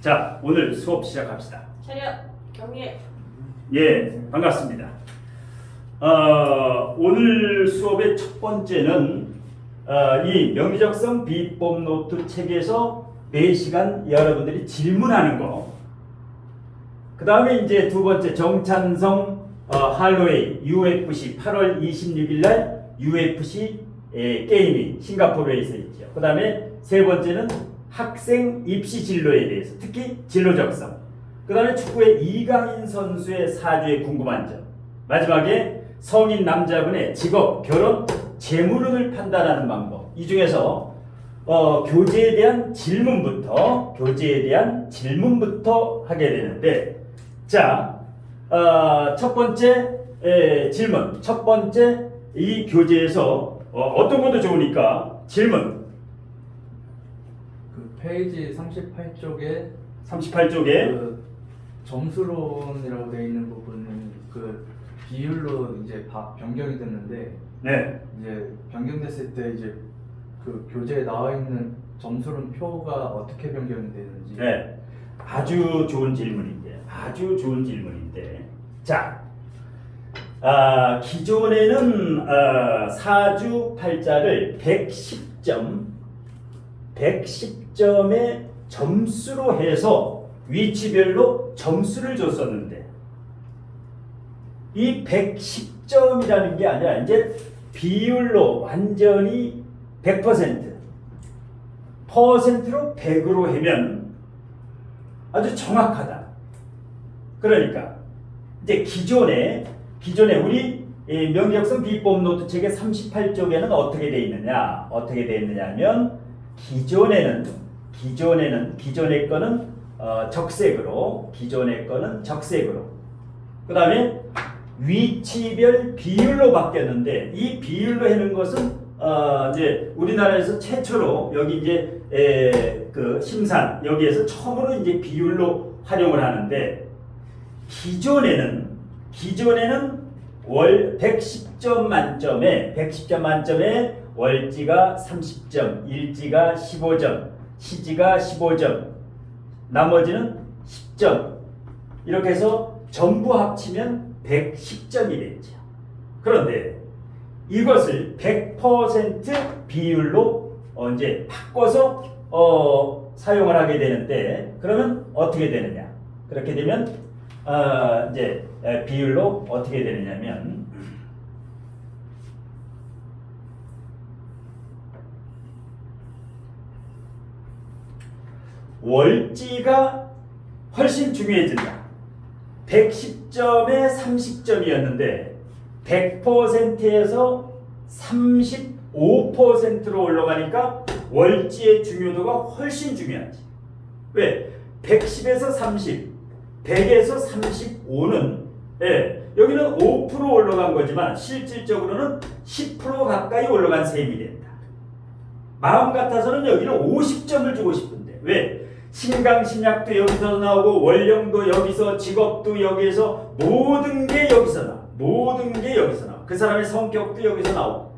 자, 오늘 수업 시작합시다. 차렷, 경례. 예, 반갑습니다. 오늘 수업의 첫 번째는 이 명리적성 비법 노트 책에서 매시간 여러분들이 질문하는 거. 그 다음에 이제 두 번째 정찬성 할로웨이 UFC 8월 26일 날 UFC 게임이 싱가포르에서 있죠. 그 다음에 세 번째는 학생 입시 진로에 대해서, 특히 진로 적성. 그 다음에 축구의 이강인 선수의 사주에 궁금한 점. 마지막에 성인 남자분의 직업, 결혼, 재물운을 판단하는 방법. 이 중에서 교재에 대한 질문부터 하게 되는데, 자, 첫 번째 질문. 첫 번째 이 교재에서 어떤 것도 좋으니까 질문. 그 페이지 38쪽에 38쪽에 그 점수론이라고 되어 있는 부분은 그 비율로 이제 변경이 됐는데, 네. 이제 변경됐을 때 이제 그 교재에 나와 있는 점수론 표가 어떻게 변경이 되는지. 네. 아주 좋은 질문인데. 자, 기존에는 사주팔자를 110점의 점수로 해서 위치별로 점수를 줬었는데, 이 110점이라는 게 아니라 이제 비율로 완전히 100%, 퍼센트로 100으로 하면 아주 정확하다. 그러니까 이제 기존에 우리 명리적성 비법 노트 책의 38쪽에는 어떻게 돼 있느냐? 어떻게 돼 있느냐면 기존의 거는 적색으로, 그 다음에 위치별 비율로 바뀌었는데, 이 비율로 해는 것은 이제 우리나라에서 최초로 여기 이제 그 심산 여기에서 처음으로 이제 비율로 활용을 하는데, 기존에는 월 110점 만점에 월지가 30점, 일지가 15점, 시지가 15점, 나머지는 10점, 이렇게 해서 전부 합치면 110점이 되죠. 그런데 이것을 100% 비율로 이제 바꿔서 사용을 하게 되는데, 그러면 어떻게 되느냐? 그렇게 되면 이제 비율로 어떻게 되느냐면, 월지가 훨씬 중요해진다. 110점에 30점이었는데 100%에서 35%로 올라가니까 월지의 중요도가 훨씬 중요하지. 왜? 110에서 30, 100에서 35는 여기는 5% 올라간 거지만 실질적으로는 10% 가까이 올라간 셈이 된다. 마음 같아서는 여기는 50점을 주고 싶은데, 왜? 신강신약도 여기서 나오고, 원령도 여기서, 직업도 여기에서, 모든 게 여기서 나와. 그 사람의 성격도 여기서 나오고.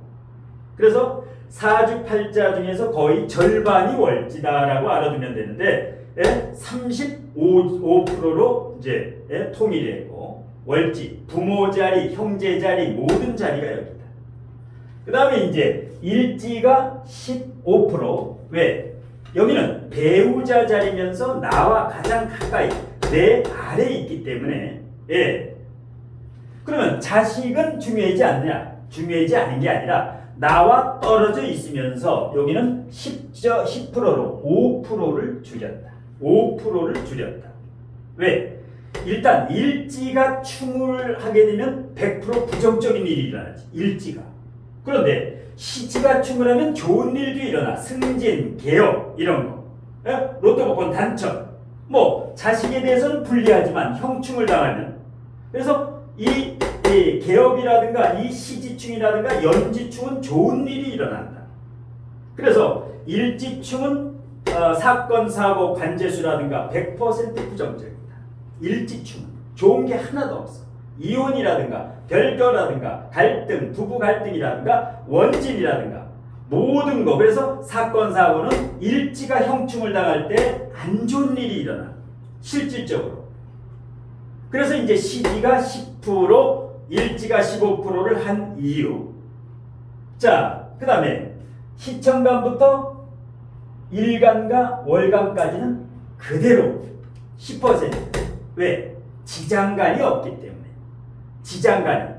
그래서 사주팔자 중에서 거의 절반이 월지다라고 알아두면 되는데, 35%로 이제 통일되고, 월지, 부모 자리, 형제 자리, 모든 자리가 여기다. 그 다음에 이제 일지가 15%. 왜? 여기는 배우자 자리면서 나와 가장 가까이 내 아래에 있기 때문에, 그러면 자식은 중요하지 않느냐? 중요하지 않은 게 아니라 나와 떨어져 있으면서 여기는 10%로 5%를 줄였다. 왜? 일단 일지가 충을 하게 되면 100% 부정적인 일이 일어나지. 일지가. 그런데 시지가 충을 하면 좋은 일도 일어나. 승진, 개업 이런 거. 로또 복권 당첨. 뭐 자식에 대해서는 불리하지만 형충을 당하면. 그래서 이 개업이라든가 이 시지충이라든가 연지충은 좋은 일이 일어난다. 그래서 일지충은 사건, 사고, 관제수라든가 100% 부정적이다. 일지충은 좋은 게 하나도 없어. 이혼이라든가 별거라든가 갈등, 부부 갈등이라든가 원진이라든가 모든 거. 그래서 사건 사고는 일지가 형충을 당할 때 안 좋은 일이 일어나. 실질적으로. 그래서 이제 시지가 10%, 일지가 15%를 한 이유. 자, 그 다음에 시청간부터 일간과 월간까지는 그대로 10%. 왜? 지장간이 없기 때문에. 지장간이.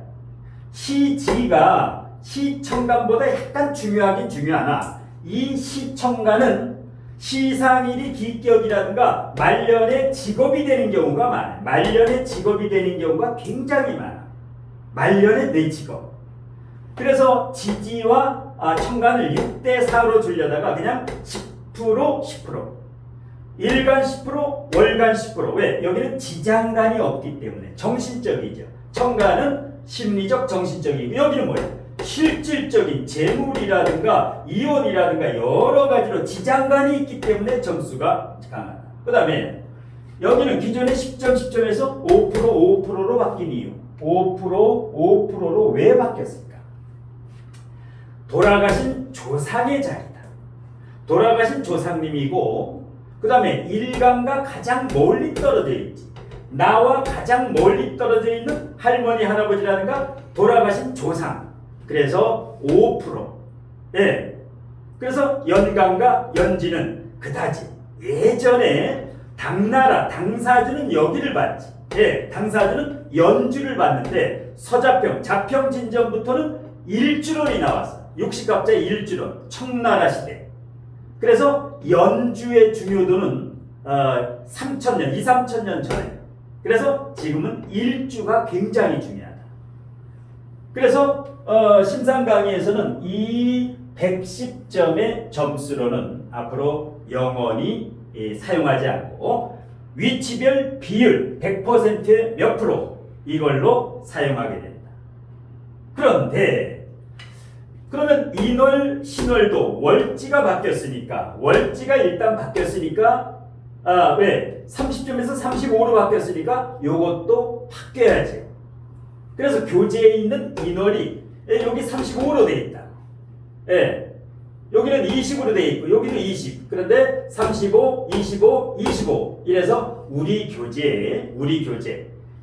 시지가 시청간보다 약간 중요하긴 중요하나 이 시청간은 시상일이 기격이라든가 말년에 직업이 되는 경우가 많아요. 말년에 직업이 되는 경우가 굉장히 많아. 말년에 내 직업. 그래서 지지와 청간을 6대4로 줄려다가 그냥 10%. 일간 10%, 월간 10%. 왜? 여기는 지장간이 없기 때문에 정신적이죠. 청간은 심리적, 정신적이고 여기는 뭐예요? 실질적인 재물이라든가 이혼이라든가 여러 가지로 지장간이 있기 때문에 점수가 강하다. 그 다음에 여기는 기존의 10점, 10점에서 5%, 5%로 바뀐 이유. 5%, 5%로 왜 바뀌었을까? 돌아가신 조상의 자리다. 돌아가신 조상님이고 그 다음에 일간과 가장 멀리 떨어져 있지. 나와 가장 멀리 떨어져 있는 할머니, 할아버지라든가 돌아가신 조상. 그래서 5%. 예. 그래서 연간과 연지는 그다지. 예전에 당나라, 당사주는 여기를 받지. 예. 당사주는 연주를 받는데 서자평, 자평진전부터는 일주론이 나왔어. 육식갑자 일주론. 청나라 시대. 그래서 연주의 중요도는 3,000년, 2, 3,000년 전에. 그래서 지금은 일주가 굉장히 중요하다. 그래서 심상 강의에서는 이 110점의 점수로는 앞으로 영원히 사용하지 않고 위치별 비율 100%의 몇 프로 이걸로 사용하게 된다. 그런데 그러면 인월, 신월도 월지가 바뀌었으니까 월지가 일단 바뀌었으니까 왜? 30점에서 35로 바뀌었으니까 요것도 바뀌어야지. 그래서 교재에 있는 인월이 여기 35로 되어 있다. 예. 여기는 20으로 되어 있고 여기도 20. 그런데 35, 25, 25. 이래서 우리 교재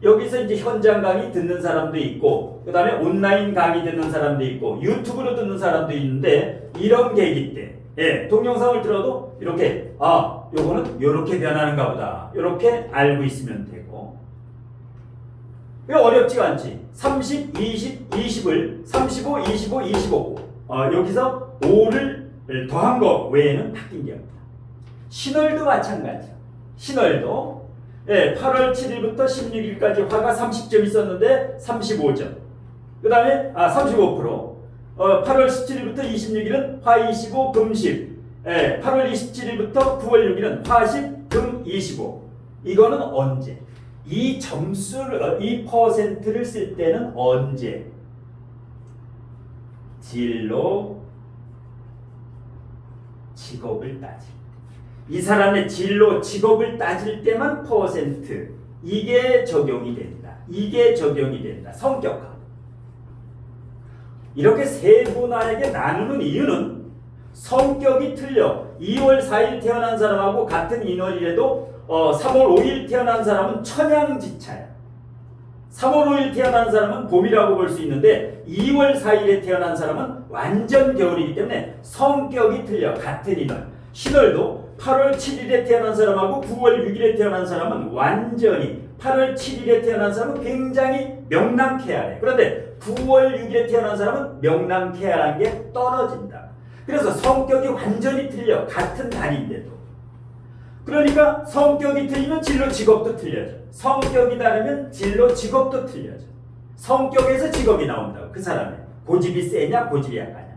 여기서 이제 현장 강의 듣는 사람도 있고 그 다음에 온라인 강의 듣는 사람도 있고 유튜브로 듣는 사람도 있는데 이런 계기 때 예, 동영상을 들어도 이렇게 요거는 요렇게 변하는가 보다 요렇게 알고 있으면 되고 이거 어렵지가 않지. 30, 20, 20을 35, 25, 25 여기서 5를 더한 거 외에는 바뀐 게 없다. 신월도 마찬가지야. 신월도 예, 8월 7일부터 16일까지 화가 30점 있었는데 35점. 그 다음에 35%. 8월 17일부터 26일은 화 25, 금 10. 예, 8월 27일부터 9월 6일은 화 10, 금 25. 이거는 언제? 이 점수를, 이 퍼센트를 쓸 때는 언제? 진로, 직업을 따질 때. 이 사람의 진로, 직업을 따질 때만 퍼센트. 이게 적용이 된다. 이게 적용이 된다. 성격화. 이렇게 세분화하게 나누는 이유는 성격이 틀려. 2월 4일 태어난 사람하고 같은 인월이라도 3월 5일 태어난 사람은 천양지차야. 3월 5일 태어난 사람은 봄이라고 볼 수 있는데 2월 4일에 태어난 사람은 완전 겨울이기 때문에 성격이 틀려. 같은 인월. 신월도 8월 7일에 태어난 사람하고 9월 6일에 태어난 사람은 완전히 8월 7일에 태어난 사람은 굉장히 명랑쾌활해. 그런데 9월 6일에 태어난 사람은 명랑쾌활한 게 떨어진다. 그래서 성격이 완전히 틀려. 같은 달인데도. 그러니까 성격이 틀리면 진로 직업도 틀려져. 성격이 다르면 진로 직업도 틀려져. 성격에서 직업이 나온다고. 그 사람의 고집이 세냐 고집이 약하냐.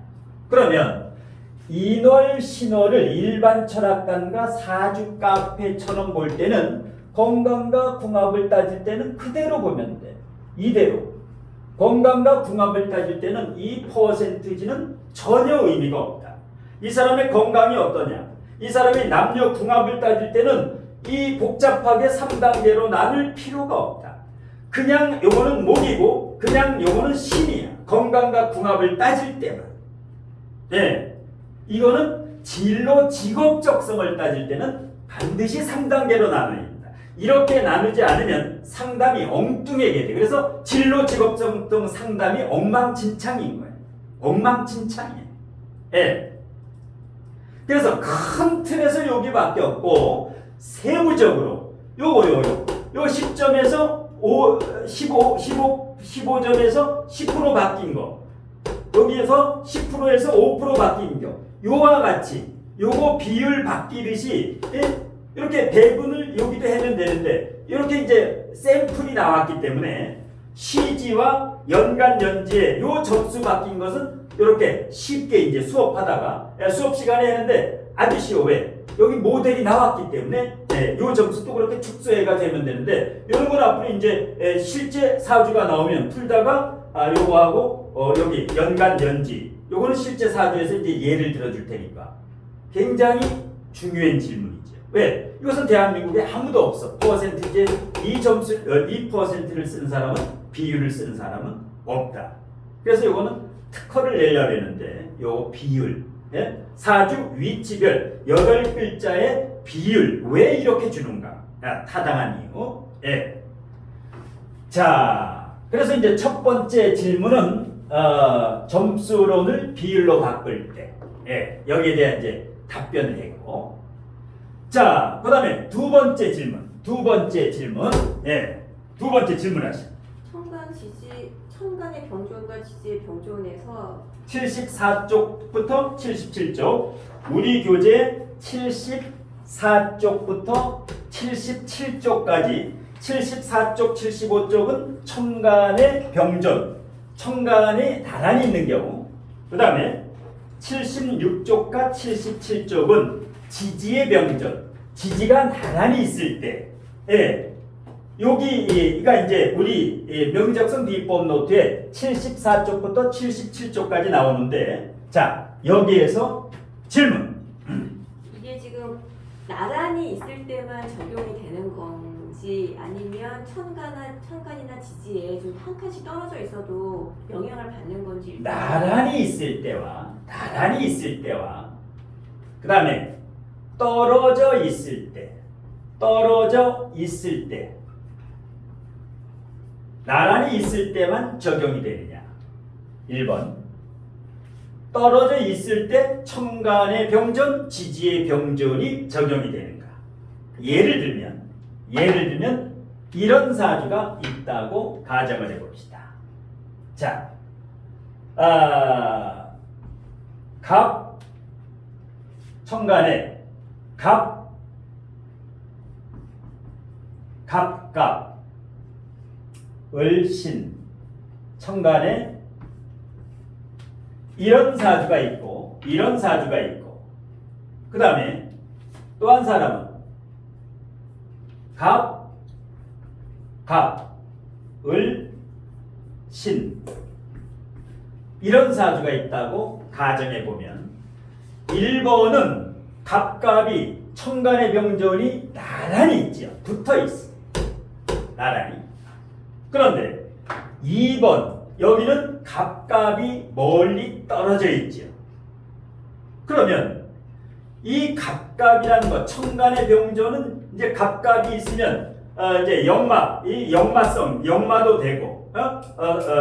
그러면 인월 신월을 일반 철학관과 사주 카페처럼 볼 때는 건강과 궁합을 따질 때는 그대로 보면 돼. 이대로. 건강과 궁합을 따질 때는 이 퍼센티지는 전혀 의미가 없다. 이 사람의 건강이 어떠냐? 이 사람의 남녀 궁합을 따질 때는 이 복잡하게 3단계로 나눌 필요가 없다. 그냥 요거는 목이고 그냥 요거는 신이야. 건강과 궁합을 따질 때만. 예. 이거는 진로 직업적성을 따질 때는 반드시 3단계로 나눕니다. 이렇게 나누지 않으면 상담이 엉뚱하게 돼. 그래서 진로 직업적성 상담이 엉망진창인 거예요. 엉망진창이에요. 예. 그래서 큰 틀에서 여기밖에 없고 세부적으로 요거 10점에서 15점에서 10% 바뀐 거, 여기에서 10%에서 5% 바뀐 거, 요와 같이 요거 비율 바뀌듯이 이렇게 배분을 여기도 하면 되는데, 이렇게 이제 샘플이 나왔기 때문에 시지와 연간 연지에 요 점수 바뀐 것은 이렇게 쉽게 이제 수업하다가 수업 시간에 했는데 아주 쉬워. 왜? 여기 모델이 나왔기 때문에 요 점수도 그렇게 축소해가 되면 되는데, 이런 건 앞으로 이제 실제 사주가 나오면 풀다가 요거 하고 여기 연간 연지 요거는 실제 사주에서 이제 예를 들어줄 테니까 굉장히 중요한 질문이죠. 왜? 이것은 대한민국에 아무도 없어. 퍼센티지 이 점수 2%를 쓰는 사람은, 비율을 쓰는 사람은 없다. 그래서 요거는 특허를 내려야 되는데 요 비율, 사주 위치별 8글자의 비율 왜 이렇게 주는가? 타당한 이유. 자, 그래서 이제 첫 번째 질문은 점수론을 비율로 바꿀 때, 여기에 대한 이제 답변을 했고, 자, 그다음에 두 번째 질문 하시죠. 천간의 병존과 지지의 병존에서 74쪽부터 77쪽, 우리 교재 74쪽부터 77쪽까지 74쪽, 75쪽은 천간의 병존, 천간이 나란히 있는 경우, 그 다음에 76쪽과 77쪽은 지지의 병존, 지지가 나란히 있을 때, 여기가 이제 우리 명의적성 비법 노트에 74쪽부터 77쪽까지 나오는데, 자, 여기에서 질문. 이게 지금 나란히 있을 때만 적용이 되는 건지, 아니면 천간이나 지지에 좀 한 칸씩 떨어져 있어도 영향을 받는 건지. 나란히 있을 때와 그 다음에 떨어져 있을 때 나란히 있을 때만 적용이 되느냐. 1번, 떨어져 있을 때 천간의 병존, 지지의 병존이 적용이 되는가. 예를 들면 이런 사주가 있다고 가정을 해봅시다. 자, 갑, 천간에 갑, 을신, 천간에 이런 사주가 있고 그 다음에 또 한 사람은 갑, 을, 신, 이런 사주가 있다고 가정해보면 1번은 갑갑이 천간의 병존이 나란히 있죠. 붙어있어. 나란히. 그런데 2번, 여기는 갑갑이 멀리 떨어져 있죠. 그러면 이 갑갑이라는 것, 천간의 병존은 이제 갑갑이 있으면 이제 이 역마도 되고,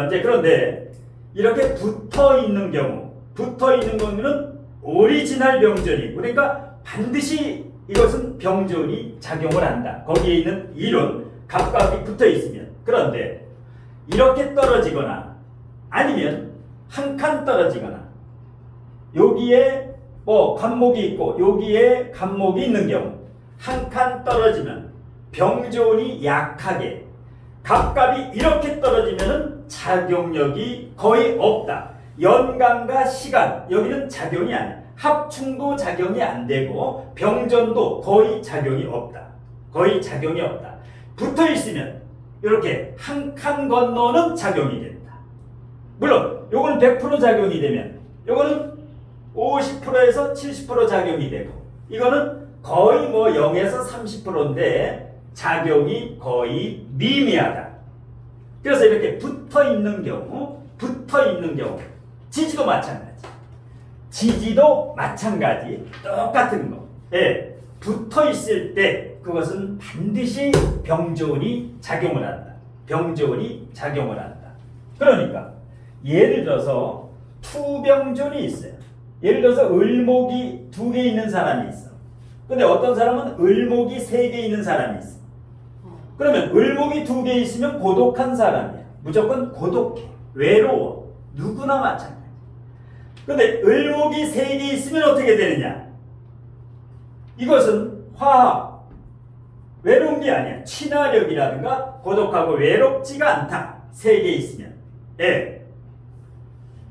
이제 그런데 이렇게 붙어 있는 경우는 오리지널 병존이고, 그러니까 반드시 이것은 병존이 작용을 한다. 거기에 있는 이론, 갑갑이 붙어 있으면. 그런데 이렇게 떨어지거나 아니면 한 칸 떨어지거나, 여기에 뭐 간목이 있고 여기에 간목이 있는 경우, 한 칸 떨어지면 병존이 약하게, 갑갑이 이렇게 떨어지면은 작용력이 거의 없다. 연간과 시간, 여기는 작용이 아니야. 합충도 작용이 안 되고 병존도 거의 작용이 없다. 붙어 있으면 이렇게 한 칸 건너는 작용이 된다. 물론 요건 100% 작용이 되면 요거는 50%에서 70% 작용이 되고, 이거는 거의 뭐 0에서 30%인데 작용이 거의 미미하다. 그래서 이렇게 붙어 있는 경우, 지지도 마찬가지. 지지도 마찬가지 똑같은 거. 예, 붙어 있을 때 그것은 반드시 병조운이 작용을 한다. 병조운이 작용을 한다. 그러니까 예를 들어서 투병존이 있어요. 예를 들어서 을목이 2개 있는 사람이 있어. 근데 어떤 사람은 을목이 3개 있는 사람이 있어. 그러면 을목이 2개 있으면 고독한 사람이야. 무조건 고독해. 외로워. 누구나 마찬가지. 근데 을목이 3개 있으면 어떻게 되느냐? 이것은 화합. 외로운 게 아니야. 친화력이라든가 고독하고 외롭지가 않다. 3개 있으면. 예.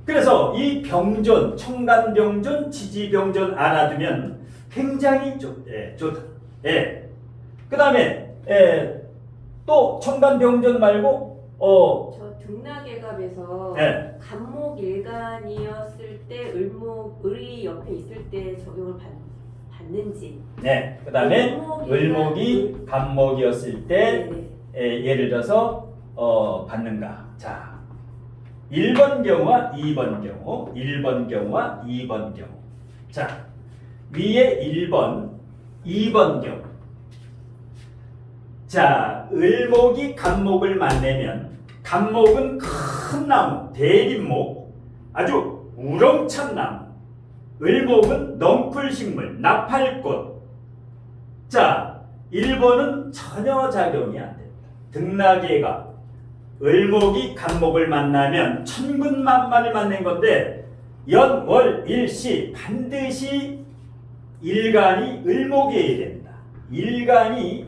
그래서 이 병존, 청간병존, 지지병존 알아두면 굉장히 좋다. 예. 그 다음에 또 청간병존 말고 저 등락예갑에서 네. 간목일간이었을 때 을이 옆에 있을 때 적용을 받는지. 네. 그 다음에 을목이 간목이었을 때 네네. 예를 들어서 받는가. 자, 1번 경우와 2번 경우, 1번 경우와 2번 경우. 자, 위에 1번, 2번 경우. 자, 을목이 간목을 만나면 간목은 큰 나무, 대립목, 아주 우렁찬 나무. 을목은 넝쿨식물, 나팔꽃. 자, 1번은 전혀 작용이 안 된다. 등락예가 을목이 간목을 만나면 천군만마를 만난 건데 연, 월, 일시 반드시 일간이 을목이어야 된다. 일간이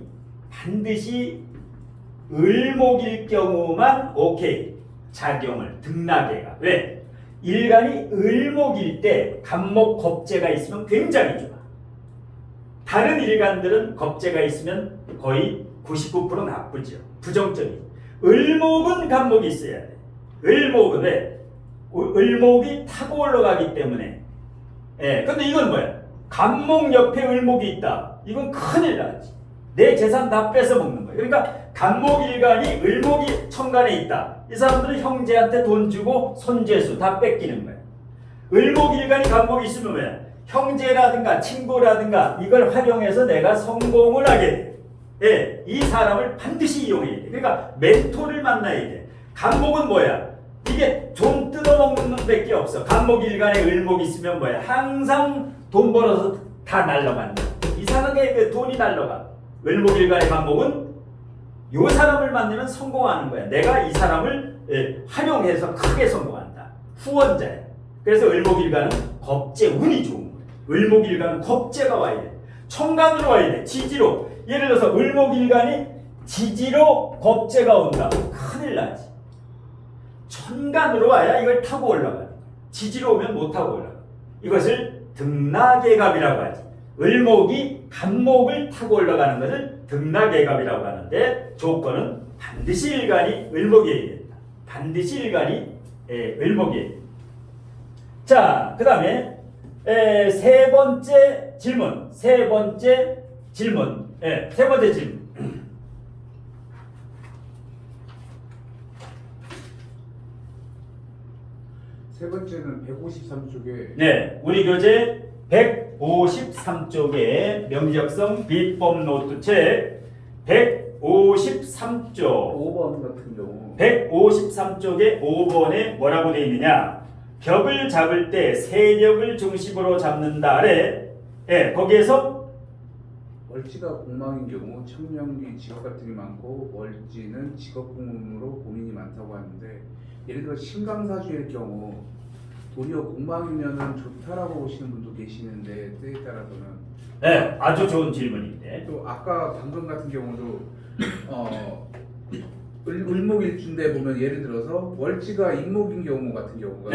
반드시 을목일 경우만 오케이 작용을 등락예가. 왜? 일간이 을목일 때 간목 겁재가 있으면 굉장히 좋아. 다른 일간들은 겁재가 있으면 거의 99% 나쁘죠. 부정적이죠. 을목은 간목이 있어야 돼. 을목은 왜? 을목이 타고 올라가기 때문에. 예. 근데 이건 뭐야? 간목 옆에 을목이 있다. 이건 큰일 나지. 내 재산 다 뺏어 먹는 거야. 그러니까 간목일간이 을목이 천간에 있다. 이 사람들은 형제한테 돈 주고 손재수 다 뺏기는 거야. 을목일간이 간목이 있으면 뭐야? 형제라든가 친구라든가 이걸 활용해서 내가 성공을 하게 돼. 예, 이 사람을 반드시 이용해야 돼. 그러니까 멘토를 만나야 돼. 간목은 뭐야? 이게 돈 뜯어먹는 밖에 없어. 간목일간에 을목이 있으면 뭐야? 항상 돈 벌어서 다 날라간다. 이상하게 그 돈이 날라가. 을목일간의 간목은 요 사람을 만나면 성공하는 거야. 내가 이 사람을 활용해서 크게 성공한다. 후원자야. 그래서 을목일간은 겁재 운이 좋은 거야. 을목일간은 겁재가 와야 돼. 청간으로 와야 돼. 지지로. 예를 들어서 을목일간이 지지로 겁재가 온다. 큰일 나지. 천간으로 와야 이걸 타고 올라가. 지지로 오면 못 타고 올라가. 이것을 등락예갑이라고 하지. 을목이 간목을 타고 올라가는 것을 등락예갑이라고 하는데 조건은 반드시 일간이 을목이어야 된다. 반드시 일간이 을목이어야 된다. 자, 그 다음에 세 번째 질문. 세 번째 질문. 세 번째는 153쪽에 네, 우리 교재 153쪽에 명리적성 비법 노트책 153쪽 5번 같은 경우 153쪽에 5번에 뭐라고 되어 있느냐? 벽을 잡을 때 세력을 중심으로 잡는다 아래 거기에서 월지가 공망인 경우 청명리 직업 같은 게 많고 월지는 직업 공무로 고민이 많다고 하는데 예를 들어 신강사주의 경우 도리어 공망이면은 좋다라고 보시는 분도 계시는데 때에 따라서는 아주 좋은 질문인데 또 아까 방금 같은 경우도 을목일주인데 보면 예를 들어서 월지가 임목인 경우 같은 경우가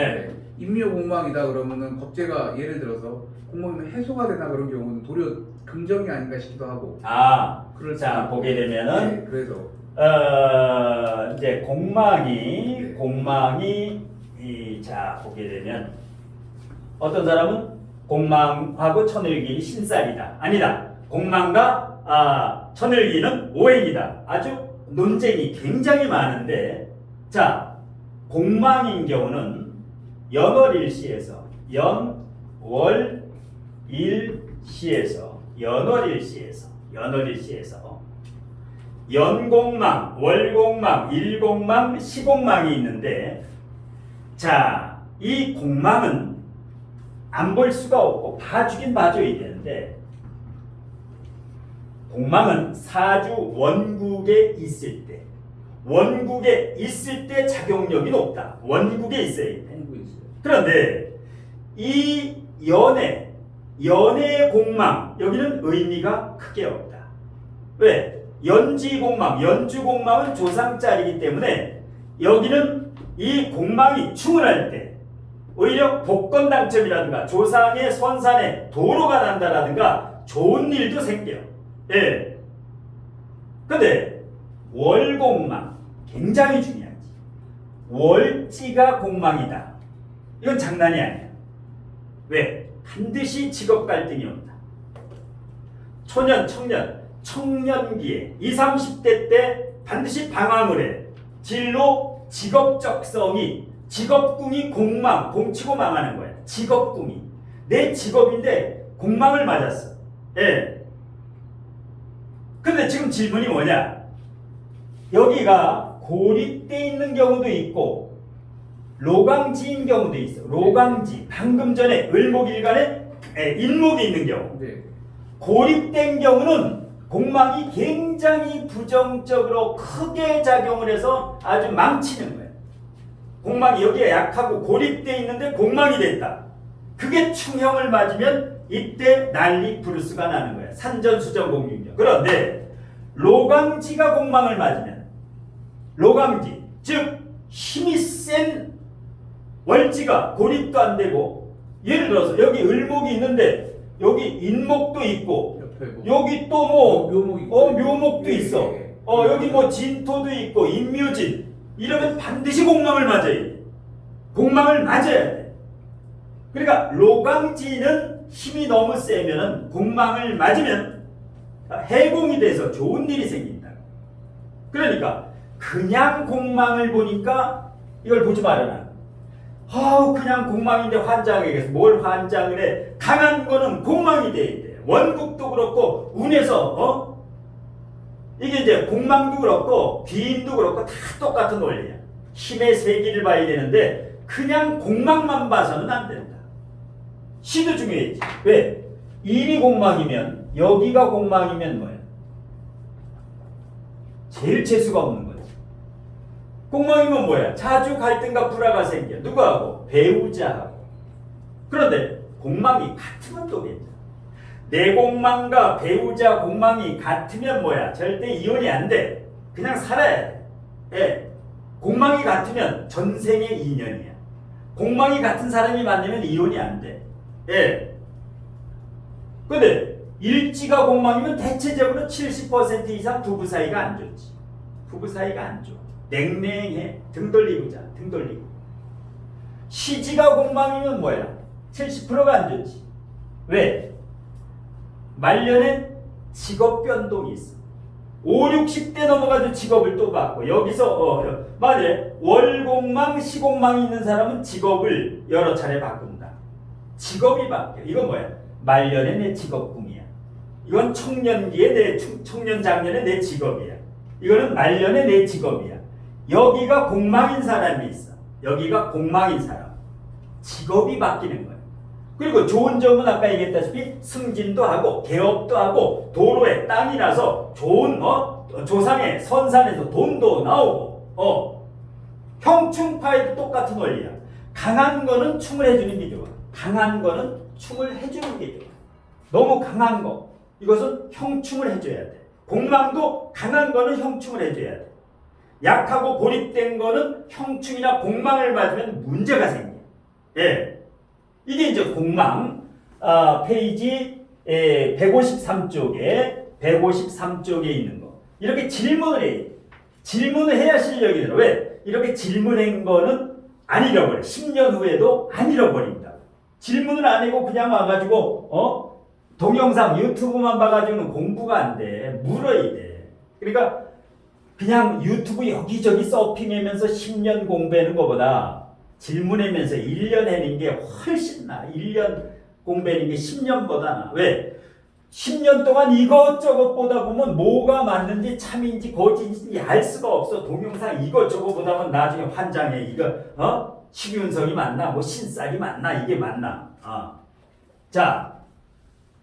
임묘 공망이다 그러면은 겁재가 예를 들어서 공망이면 해소가 되나 그런 경우는 도리어 긍정이 아닌가 싶기도 하고 자 보게 되면은 그래서 이제 공망이 자 보게 되면 어떤 사람은 공망하고 천을기 신살이다. 아니다. 공망과 천을기는 오행이다. 아주 논쟁이 굉장히 많은데 자 공망인 경우는 연월일시에서 연, 월일시에서 연공망, 월공망, 일공망, 시공망이 있는데 자, 이 공망은 안 볼 수가 없고 봐주긴 봐줘야 되는데 공망은 사주 원국에 있을 때 작용력이 높다. 원국에 있어야 돼. 홍보에 있어요. 그런데 이 연의 공망 여기는 의미가 크게 없다. 왜? 연지공망, 연주공망은 조상짤이기 때문에 여기는 이 공망이 충을 할 때 오히려 복권당첨이라든가 조상의 선산에 도로가 난다라든가 좋은 일도 생겨요. 예. 근데 월공망 굉장히 중요하지. 월지가 공망이다. 이건 장난이 아니야. 왜? 반드시 직업 갈등이 온다. 초년, 청년기에 20, 30대 때 반드시 방황을 해. 진로 직업적성이 직업궁이 공망, 공치고 망하는 거야. 직업궁이. 내 직업인데 공망을 맞았어. 예. 근데 지금 질문이 뭐냐? 여기가 고립돼 있는 경우도 있고 로강지인 경우도 있어. 로강지. 방금 전에 을목일간에 인목이 있는 경우. 네. 고립된 경우는 공망이 굉장히 부정적으로 크게 작용을 해서 아주 망치는 거예요. 공망이 여기에 약하고 고립돼 있는데 공망이 됐다. 그게 충형을 맞으면 이때 난리 부르스가 나는 거예요. 산전수전공유죠. 그런데 로강지가 공망을 맞으면 로강지, 즉 힘이 센 월지가 고립도 안 되고 예를 들어서 여기 을목이 있는데 여기 인목도 있고 옆에 뭐 여기 또 뭐 묘목 있고. 묘목도 예, 있어. 예. 여기 뭐 진토도 있고 인묘진 이러면 반드시 공망을 맞아야 돼. 공망을 맞아야 돼. 그러니까 로강지는 힘이 너무 세면은 공망을 맞으면 해공이 돼서 좋은 일이 생긴다. 그러니까 그냥 공망을 보니까 이걸 보지 말아라. 그냥 공망인데 환장하겠어. 뭘 환장을 해? 강한 거는 공망이 돼야 돼. 원국도 그렇고 운에서 이게 이제 공망도 그렇고 비인도 그렇고 다 똑같은 원리야. 힘의 세기를 봐야 되는데 그냥 공망만 봐서는 안 된다. 시도 중요했지. 왜? 일이 공망이면 여기가 공망이면 뭐야? 제일 재수가 없는 거지. 공망이면 뭐야? 자주 갈등과 불화가 생겨. 누구하고? 배우자하고. 그런데 공망이 같으면 또 괜찮아. 내 공망과 배우자 공망이 같으면 뭐야? 절대 이혼이 안 돼. 그냥 살아야 돼. 예. 공망이 같으면 전생의 인연이야. 공망이 같은 사람이 만나면 이혼이 안 돼. 예. 근데 일지가 공망이면 대체적으로 70% 이상 부부 사이가 안 좋지. 부부 사이가 안 좋아. 냉랭해. 등 돌리고 자. 등 돌리고. 시지가 공망이면 뭐야? 70%가 안 좋지. 왜? 말년엔 직업 변동이 있어. 5, 60대 넘어가도 직업을 또 바꿔. 여기서 만약에 월공망, 시공망이 있는 사람은 직업을 여러 차례 바꾼다. 직업이 바뀌어. 이건 뭐야? 말년에 내 직업궁이야. 이건 청년기에 내 청년 장년에 내 직업이야. 이거는 말년에 내 직업이야. 여기가 공망인 사람이 있어. 여기가 공망인 사람. 직업이 바뀌는 거야. 그리고 좋은 점은 아까 얘기했다시피 승진도 하고 개업도 하고 도로에 땅이 나서 좋은 조상의 선산에서 돈도 나오고 형충파에도 똑같은 원리야. 강한 거는 충을 해주는 게 좋아. 강한 거는 충을 해주는 게 좋아. 너무 강한 거 이것은 형충을 해줘야 돼. 공망도 강한 거는 형충을 해줘야 돼. 약하고 고립된 거는 형충이나 공망을 맞으면 문제가 생겨. 예. 이게 이제 공망 페이지 153쪽에 있는 거. 이렇게 질문을 해. 질문을 해야 실력이 들어. 왜? 이렇게 질문한 거는 안 잃어버려. 10년 후에도 안 잃어버린다. 질문을 안 하고 그냥 와가지고 동영상 유튜브만 봐가지고는 공부가 안 돼. 물어야 돼. 그러니까 그냥 유튜브 여기저기 서핑하면서 10년 공부하는 것보다 질문하면서 1년 하는 게 훨씬 나아. 1년 공부하는 게 10년보다 나. 왜? 10년 동안 이것저것 보다 보면 뭐가 맞는지 참인지 거짓인지 알 수가 없어. 동영상 이것저것 보다 보면 나중에 환장해. 이거 식윤성이 맞나? 뭐 신쌀이 맞나? 이게 맞나? 자,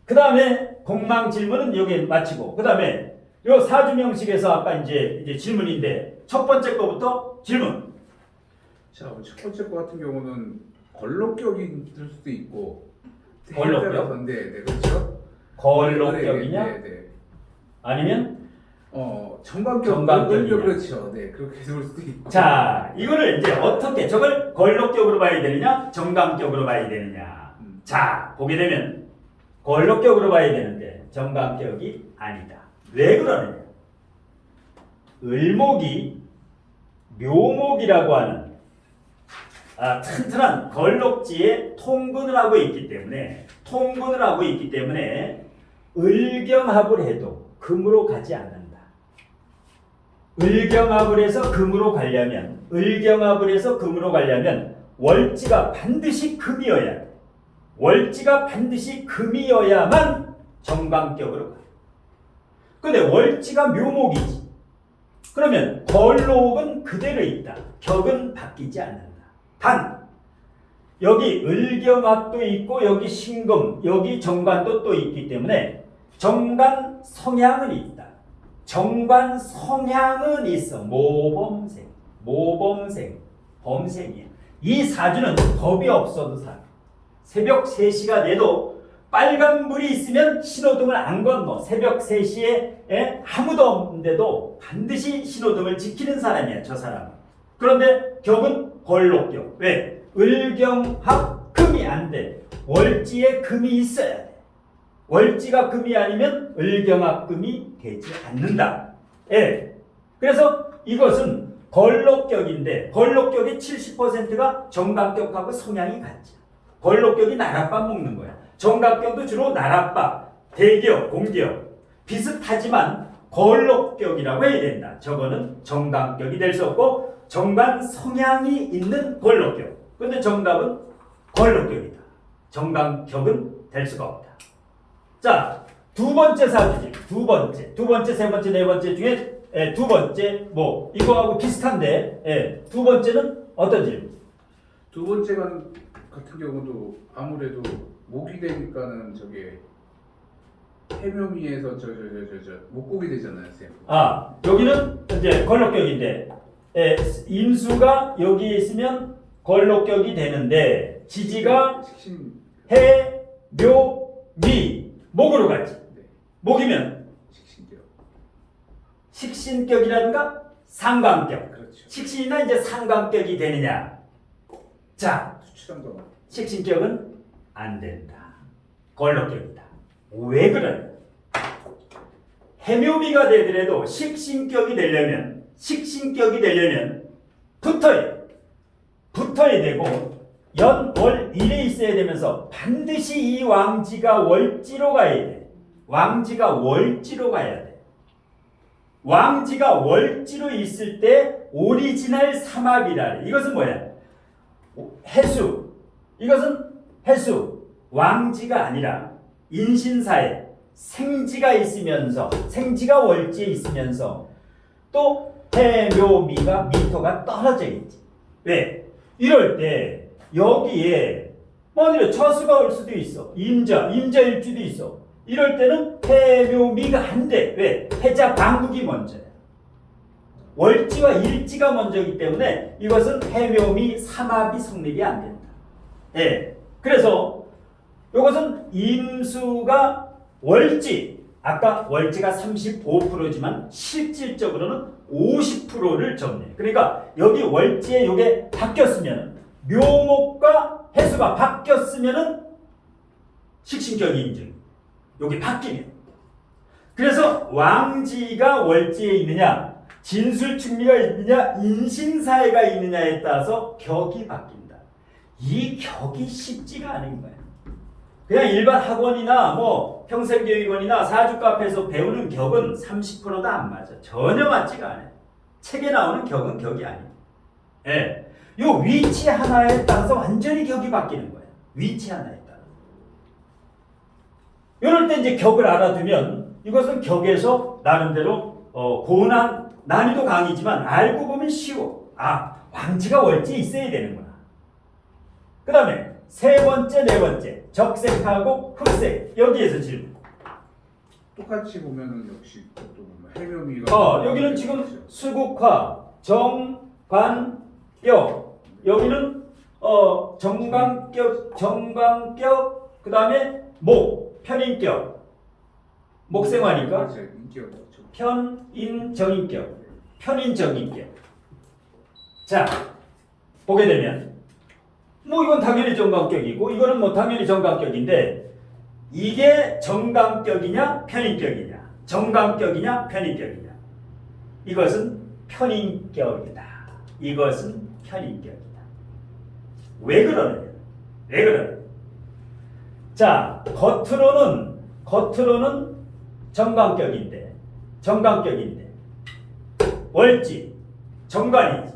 그 다음에 공망 질문은 여기 마치고, 그 다음에 요 사주명식에서 아까 이제 질문인데 첫 번째 거부터 질문. 자, 첫 번째 거 같은 경우는 걸록격이 될 수도 있고 걸록격? 네, 그렇죠. 걸록격이냐? 네. 아니면 정관격. 정관격이냐? 그렇죠. 네, 그렇게 될 수도 있고. 자, 이거를 이제 어떻게 저걸 걸록격으로 봐야 되느냐, 정관격으로 봐야 되느냐. 자, 보게 되면 걸록격으로 봐야 되는데 정관격이 아니다. 왜 그러느냐? 을목이 묘목이라고 하는 튼튼한 걸록지에 통근을 하고 있기 때문에 을경합을 해도 금으로 가지 않는다. 을경합을 해서 금으로 가려면 월지가 반드시 금이어야 돼. 월지가 반드시 금이어야만 정관격으로 가. 근데 월지가 묘목이지. 그러면 걸록은 그대로 있다. 격은 바뀌지 않는다. 단 여기 을경합도 있고 여기 신금, 여기 정관도 또 있기 때문에 정관 성향은 있다. 정관 성향은 있어. 모범생, 범생이야. 이 사주는 겁이 없어도 사. 새벽 3시가 돼도 빨간불이 있으면 신호등을 안 건너. 새벽 3시에 아무도 없는데도 반드시 신호등을 지키는 사람이야, 저 사람은. 그런데 격은 걸록격. 왜? 을경합 금이 안 돼. 월지에 금이 있어야 돼. 월지가 금이 아니면 을경합 금이 되지 않는다. 그래서 이것은 걸록격인데 걸록격의 70%가 정관격하고 성향이 같죠. 걸록격이 나랏밥 먹는 거야. 정관격도 주로 나랏밥, 대기업, 공기업 비슷하지만 걸록격이라고 해야 된다. 저거는 정관격이 될 수 없고 정관 성향이 있는 걸록격. 근데 정답은 걸록격이다. 정관격은 될 수가 없다. 자, 두 번째 사주지. 두 번째, 세 번째, 네 번째 중에 두 번째 뭐 이거하고 비슷한데 두 번째는 어떤 질문? 두 번째 같은 경우도 아무래도 목이 되니까는 저게 해묘미에서 저 목곡이 되잖아요, 쌤. 여기는 이제 걸록격인데 임수가 여기 있으면 걸록격이 되는데 지지가 식신. 해, 묘, 미 목으로 가지. 네. 목이면 식신격. 식신격이라든가 상관격. 그렇죠. 식신이나 이제 상관격이 되느냐? 자, 수치상관. 식신격은 안 된다. 걸록격이다. 왜 그러냐? 해묘미가 되더라도 식신격이 되려면 붙어야 되고 연, 월, 일에 있어야 되면서 반드시 이 왕지가 월지로 가야 돼. 왕지가 월지로 가야 돼. 왕지가 월지로 있을 때 오리지널 삼합이라 해. 이것은 뭐야? 해수. 이것은 해수. 왕지가 아니라 인신사에 생지가 있으면서 생지가 월지에 있으면서 또 해묘미가 미토가 떨어져 있지. 왜? 이럴 때 여기에 만일에 처수가 올 수도 있어. 임자일주도 있어. 이럴 때는 해묘미가 안 돼. 왜? 해자 방국이 먼저야. 월지와 일지가 먼저이기 때문에 이것은 해묘미 삼합이 성립이 안 된다. 그래서 이것은 임수가 월지, 아까 월지가 35%지만 실질적으로는 50%를 점내. 그러니까 여기 월지에 이게 바뀌었으면 묘목과 해수가 바뀌었으면은 식신격이 인증. 여기 바뀌면. 그래서 왕지가 월지에 있느냐, 진술충리가 있느냐, 인신사회가 있느냐에 따라서 격이 바뀐다. 이 격이 쉽지가 않은 거야. 그냥 일반 학원이나 뭐 평생교육원이나 사주카페에서 배우는 격은 30%도 안 맞아. 전혀 맞지가 않아요. 책에 나오는 격은 격이 아니에요. 요 위치 하나에 따라서 완전히 격이 바뀌는 거예요. 위치 하나에 따라서. 이럴 때 이제 격을 알아두면 이것은 격에서 나름대로 고난 난이도 강이지만 알고 보면 쉬워. 아, 왕지가 월지에 있어야 되는구나. 그 다음에 세 번째, 네 번째 적색하고 흑색 여기에서 질문. 똑같이 보면은 역시 또 해묘미가 여기는 지금 수국화, 정관뼈. 여기는 정관격, 그 다음에 목, 편인격. 목생화니까 편인정인격. 편인정인격. 자, 보게 되면 뭐 이건 당연히 정관격이고 이거는 뭐 당연히 정관격인데 이게 정관격이냐 편인격이냐, 정관격이냐 편인격이냐. 이것은 편인격이다. 이것은 편인격이다. 왜 그러느냐? 왜 그러느냐? 자, 겉으로는 정관격인데 월지 정관이지.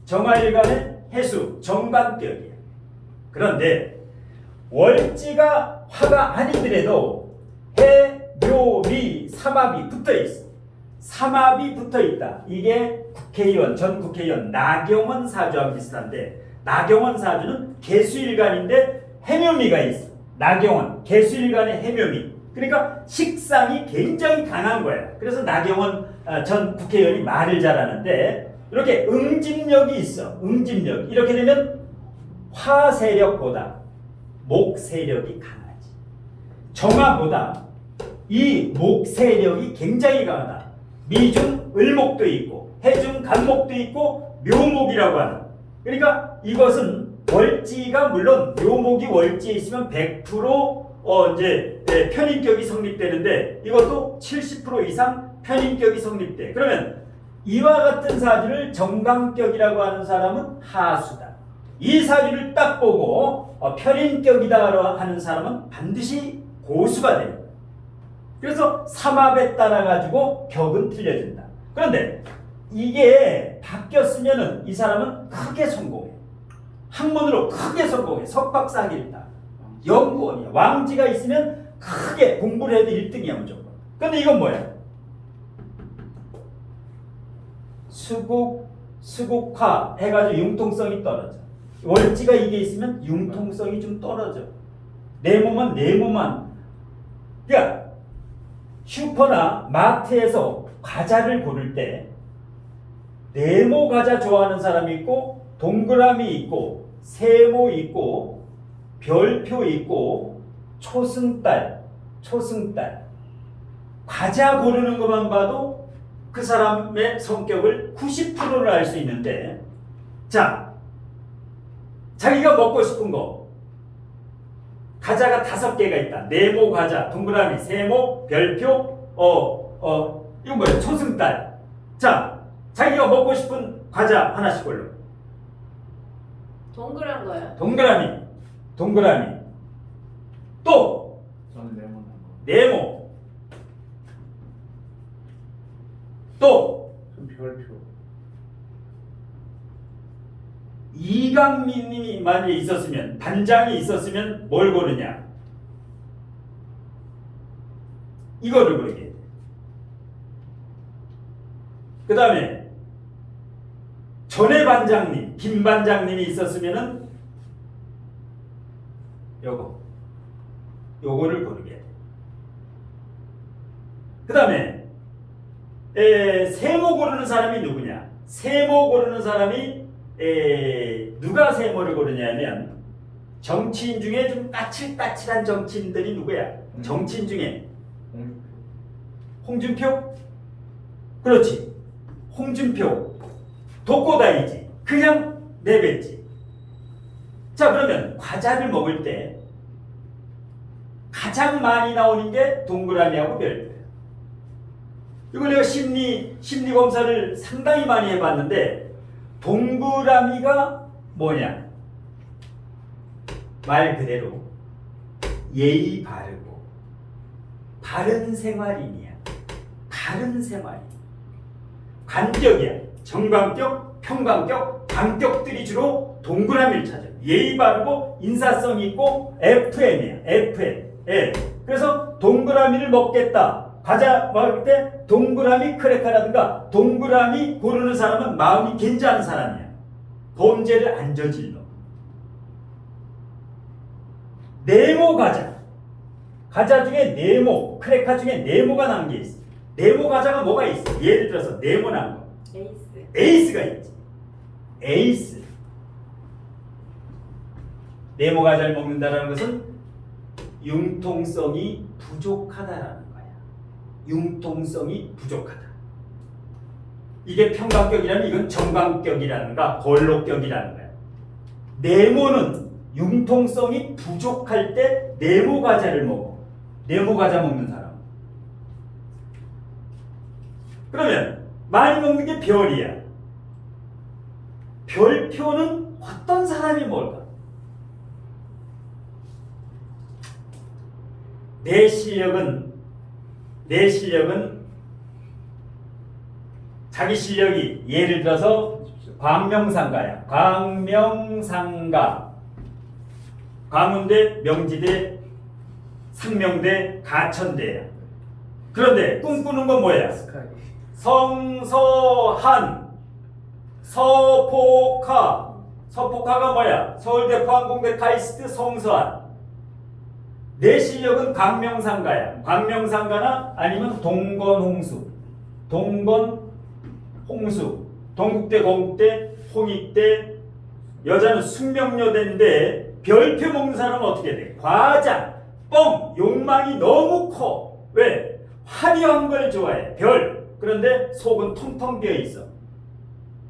정화일간의 해수 정관격이야. 그런데 월지가 화가 아니더라도 해, 묘, 미, 삼합이 붙어 있어. 삼합이 붙어 있다. 이게 국회의원, 전 국회의원 나경원 사주와 비슷한데 나경원 사주는 개수일간인데 해묘미가 있어. 나경원 개수일간의 해묘미. 그러니까 식상이 굉장히 강한 거야. 그래서 나경원 전 국회의원이 말을 잘하는데 이렇게 응집력이 있어. 응집력. 이렇게 되면 화 세력보다 목 세력이 강하지. 정화보다 이 목 세력이 굉장히 강하다. 미중 을목도 있고 해중 간목도 있고 묘목이라고 하는. 그러니까 이것은 월지가 물론 묘목이 월지에 있으면 100% 이제 편인격이 성립되는데 이것도 70% 이상 편인격이 성립돼. 그러면 이와 같은 사주를 정관격이라고 하는 사람은 하수다. 이 사주를 딱 보고 편인격이다 하는 사람은 반드시 고수가 됩니다. 그래서 삼합에 따라 가지고 격은 틀려진다. 그런데 이게 바뀌었으면은 이 사람은 크게 성공해. 학문으로 크게 성공해. 석박사기를 따. 연구원이야. 왕지가 있으면 크게 공부를 해도 1등이야 무조건. 근데 이건 뭐야? 수국화 해가지고 융통성이 떨어져. 월지가 이게 있으면 융통성이 좀 떨어져. 내 몸만. 그러니까 슈퍼나 마트에서 과자를 고를 때 네모 과자 좋아하는 사람이 있고 동그라미 있고 세모 있고 별표 있고 초승달 과자 고르는 것만 봐도 그 사람의 성격을 90%를 알 수 있는데 자, 자기가 먹고 싶은 거 과자가 5개가 있다. 네모 과자, 동그라미, 세모, 별표, 이건 뭐야? 초승달. 자, 자기가 먹고 싶은 과자 하나씩 골라. 동그란 거야. 동그라미. 또 저는 레몬 한 거. 네모. 또 별표. 이강민님이 만약에 있었으면 단장이 있었으면 뭘 고르냐? 이거를 고르게 돼. 그 다음에 전해 반장님, 김 반장님이 있었으면은 요거를 고르게 돼. 그 다음에 세모 고르는 사람이 누구냐? 세모 고르는 사람이 누가 세모를 고르냐면 정치인 중에 좀 까칠까칠한 정치인들이 누구야? 정치인 중에 홍준표? 그렇지. 홍준표 독고다이지. 그냥 내뱉지. 자, 그러면 과자를 먹을 때 가장 많이 나오는 게 동그라미하고 별표예요. 이걸 내가 심리 검사를 상당히 많이 해봤는데 동그라미가 뭐냐? 말 그대로 예의 바르고 바른 생활인이야. 바른 생활인. 관격이야. 정관격, 평관격, 관격들이 주로 동그라미를 찾아요. 예의 바르고 인사성이 있고 FM이야. FM. 예. 그래서 동그라미를 먹겠다. 과자 먹을 때 동그라미 크래커라든가 동그라미 고르는 사람은 마음이 괜찮은 사람이야. 범죄를 안 저질러. 네모 과자. 과자 중에 네모, 크래커 중에 네모가 난 게 있어. 네모 과자가 뭐가 있어? 예를 들어서 네모 난 거. 에이스. 에이스가 있지. 에이스. 네모 과자를 먹는다는 것은 융통성이 부족하다라는 거야. 융통성이 부족하다. 이게 평강격이라면 이건 정강격이라는가 걸록격이라는 거야. 네모는 융통성이 부족할 때 네모 과자를 먹어. 네모 과자 먹는 사람. 그러면 많이 먹는 게 별이야. 별표는 어떤 사람이 뭘까? 내 실력은 자기 실력이 예를 들어서 광명상가야. 광명상가. 광운대, 명지대, 상명대, 가천대야. 그런데 꿈꾸는 건 뭐야? 스카이. 성서한, 서포카. 서포카가 뭐야? 서울대, 포항공대, 카이스트, 성서한. 내 실력은 광명상가야. 광명상가나 아니면 동건홍수. 동건홍수. 동국대, 건국대, 홍익대. 여자는 숙명여대인데 별표 먹는 사람은 어떻게 돼? 과장, 뻥, 욕망이 너무 커. 왜? 화려한 걸 좋아해. 별. 그런데 속은 텅텅 비어 있어.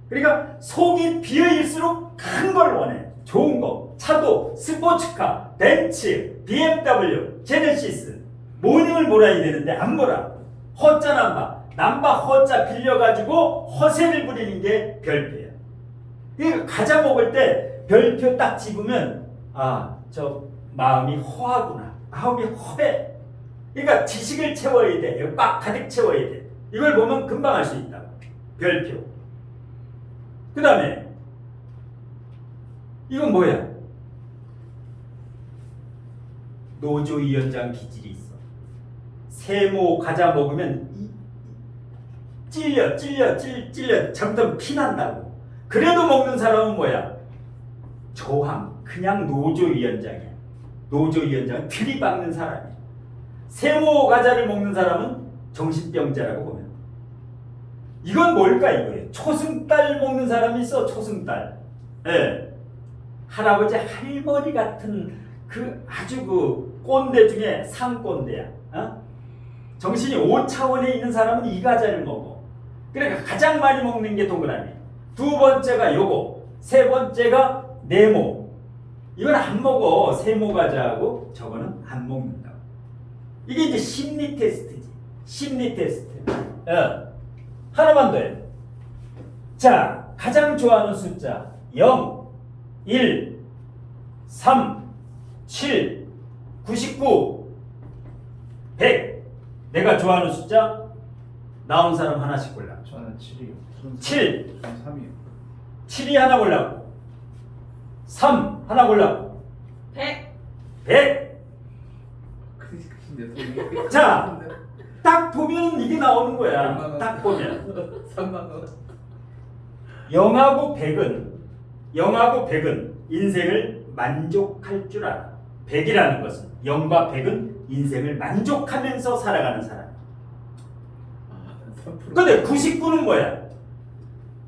그러니까 속이 비어있을수록 큰 걸 원해. 좋은 거. 차도, 스포츠카, 벤츠, BMW, 제네시스. 모닝을 몰아야 되는데 안 몰아. 허자 남바. 남바 허자 빌려가지고 허세를 부리는 게 별표야. 그러니까 과자 먹을 때 별표 딱 집으면 아, 저 마음이 허하구나. 마음이 허해. 그러니까 지식을 채워야 돼. 꽉 가득 채워야 돼. 이걸 보면 금방 알 수 있다. 별표. 그 다음에 이건 뭐야? 노조위원장 기질이 있어. 세모 과자 먹으면 찔려 잘못하면 피난다고. 그래도 먹는 사람은 뭐야? 저항. 그냥 노조위원장이야. 노조위원장은 들이박는 사람이야. 세모 과자를 먹는 사람은 정신병자라고 보면. 이건 뭘까 이거예요? 초승달 먹는 사람이 있어. 초승달. 예. 할아버지 할머니 같은 그 아주 그 꼰대 중에 상꼰대야. 어? 정신이 5차원에 있는 사람은 이 과자를 먹어. 그러니까 가장 많이 먹는 게 동그라미. 두 번째가 요거. 세 번째가 네모. 이건 안 먹어. 세모 과자하고 저거는 안 먹는다고. 이게 이제 심리 테스트지. 심리 테스트. 하나만 더 해. 자, 가장 좋아하는 숫자 0, 1, 3, 7, 99, 100. 내가 좋아하는 숫자 나온 사람 하나씩 골라. 저는 7이요. 7. 3이요. 7이 하나 골라고. 3 하나 골라고. 100. 100. 근데 자, 딱 보면 이게 나오는 거야. 100만 원. 딱 보면 3만 원. 0하고 100은 인생을 만족할 줄 알아. 100이라는 것은 0과 100은 인생을 만족하면서 살아가는 사람. 근데 99는 뭐야?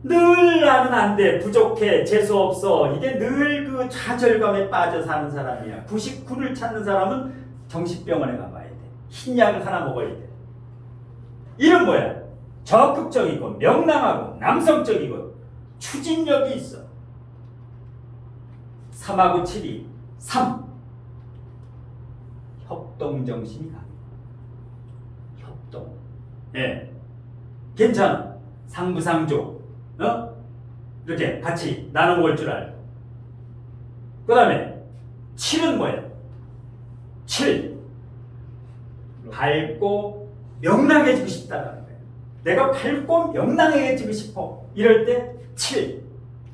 늘 나는 안 돼, 부족해, 재수 없어. 이게 늘 그 좌절감에 빠져 사는 사람이야. 99를 찾는 사람은 정신병원에 가봐야 돼. 흰 약을 하나 먹어야 돼. 이는 뭐야? 적극적이고 명랑하고 남성적이고 추진력이 있어. 3하고 7이 3. 협동정신이 강해. 협동. 예. 괜찮아. 상부상조. 이렇게 같이 나눠 먹을 줄 알고. 그 다음에 7은 뭐야? 7. 밝고 명랑해지고 싶다는 거야. 내가 밝고 명랑해지고 싶어. 이럴 때 7.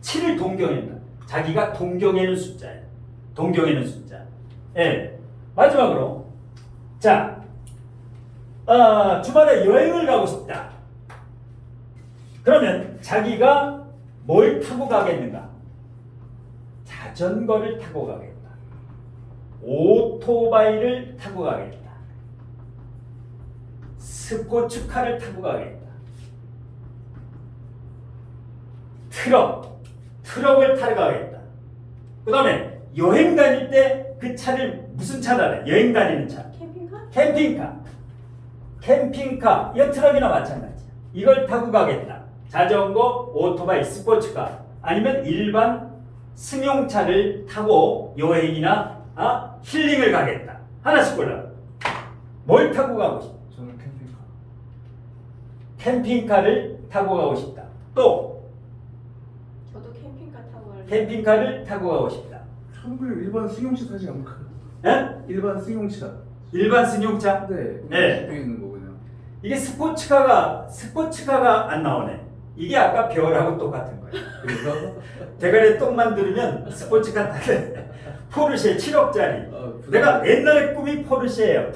7을 동경한다. 자기가 동경하는 숫자야. 동경하는 숫자. 예. 마지막으로 자, 주말에 여행을 가고 싶다. 그러면 자기가 뭘 타고 가겠는가? 자전거를 타고 가겠다. 오토바이를 타고 가겠다. 스포츠카를 타고 가겠다. 트럭을 타러 가겠다. 그 다음에 여행 다닐 때 그 차를 무슨 차다? 여행 다니는 차. 캠핑카. 이 트럭이나 마찬가지야. 이걸 타고 가겠다. 자전거, 오토바이, 스포츠카 아니면 일반 승용차를 타고 여행이나 힐링을 가겠다. 하나씩 골라. 뭘 타고 가고 싶다? 저는 캠핑카. 캠핑카를 타고 가고 싶다. 또 저도 캠핑카 타고 갈래요. 캠핑카를 타고 가고 싶다. 한국에 일반 승용차 타지 않을까? 예? 일반 승용차. 일반 승용차? 네. 네. 집에 있는 거 그냥. 이게 스포츠카가 안 나오네. 이게 아까 별하고 똑같은 거예요. 그래서 대가리에 똥만 들으면 스포츠카 타게. 포르쉐 7억짜리. 내가 옛날에 꿈이 포르쉐예요.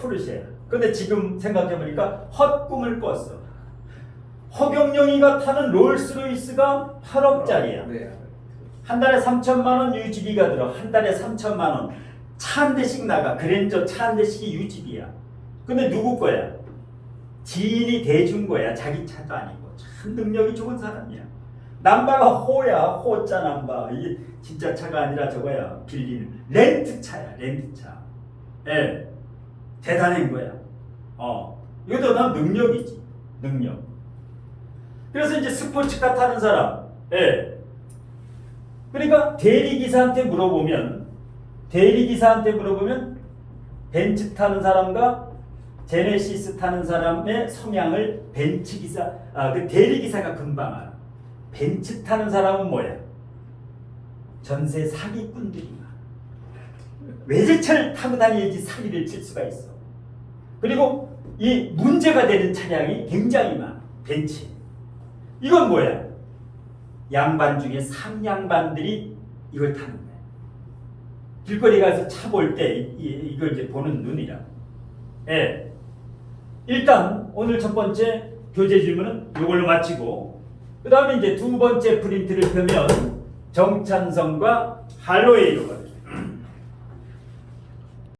근데 지금 생각해보니까 헛꿈을 꿨어. 허경영이가 타는 롤스로이스가 8억짜리야. 네. 한 달에 3천만 원 유지비가 들어. 한 달에 3천만 원. 차 한 대씩 나가. 그랜저 차 한 대씩이 유지비야. 근데 누구 거야? 지인이 대준 거야. 자기 차도 아니고. 참 능력이 좋은 사람이야. 남바가 호야. 호자 남바. 이게 진짜 차가 아니라 저거야. 빌리는 렌트차야. 렌트차. 예. 대단한 거야. 이것도 난 능력이지. 능력. 그래서 이제 스포츠카 타는 사람. 예. 그러니까 대리기사한테 물어보면 벤츠 타는 사람과 제네시스 타는 사람의 성향을 그 대리기사가 금방 알아. 벤츠 타는 사람은 뭐야? 전세 사기꾼들이 많아. 외제차를 타고 다녀야지 사기를 칠 수가 있어. 그리고 이 문제가 되는 차량이 굉장히 많아. 벤츠. 이건 뭐야? 양반 중에 상양반들이 이걸 타는 거야. 길거리 가서 차 볼 때 이걸 이제 보는 눈이라. 예. 일단 오늘 첫 번째 교재 질문은 이걸로 마치고, 그 다음에 이제 두 번째 프린트를 펴면 정찬성과 할로웨이로